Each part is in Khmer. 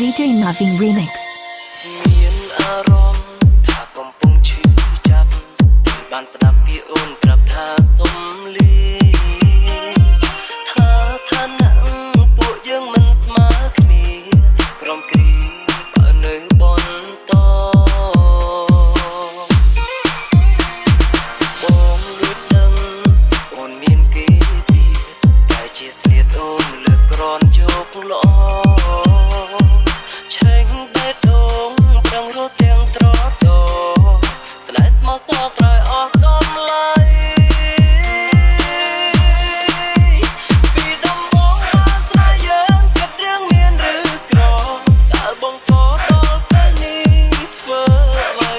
DJ Navin Remix មានអារម្មណ៍ថាកំពុងឈឺចាប់បានស្ដាប់ពីអូនប្រាប់ថាសុំលីថាឋានៈពួកយើងមិនស្មើគ្នាក្រុមគ្រាបើនៅបន្តបងលួចដឹងអូនមានគេទៀតតែជាស្លៀតអូនលើកក្រនយកល្អឆេងបែតងប្រងរត់ទាំងត្រតស្លែស្មោះសោក្រោយអស់កំឡៃពីដំបងអាស្រ័យយើងគិតរឿងមានឬក្រតើបងក៏ដល់ពេលនេះធ្វើអ្វី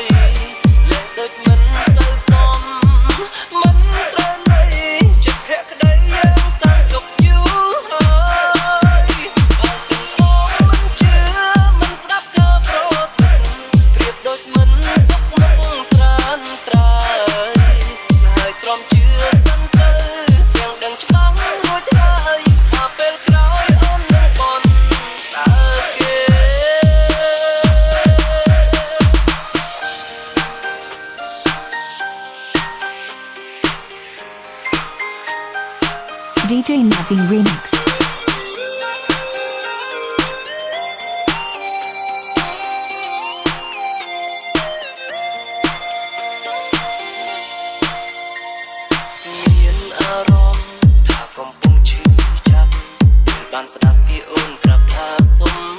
លែងដូចមិនសូវសមមិនត្រូវន័យចិត្តភក្តីយើងសាំងទុកយូរហើយបើសិនបងមិនជឿមិនស្ដាប់ក៏ប្រទិនប្រៀបដូចមិនទុកមុខត្រានត្រើយហើយទ្រាំជឿសិនទៅទាំងដឹងច្បាស់រួចហើយថាពេលក្រោយអូននឹងបន់តើគេ DJ Navin Remix មានអារម្មណ៍ថាកំពុងឈឺចាប់បានស្ដាប់ពីអូនប្រាប់ថាសុំ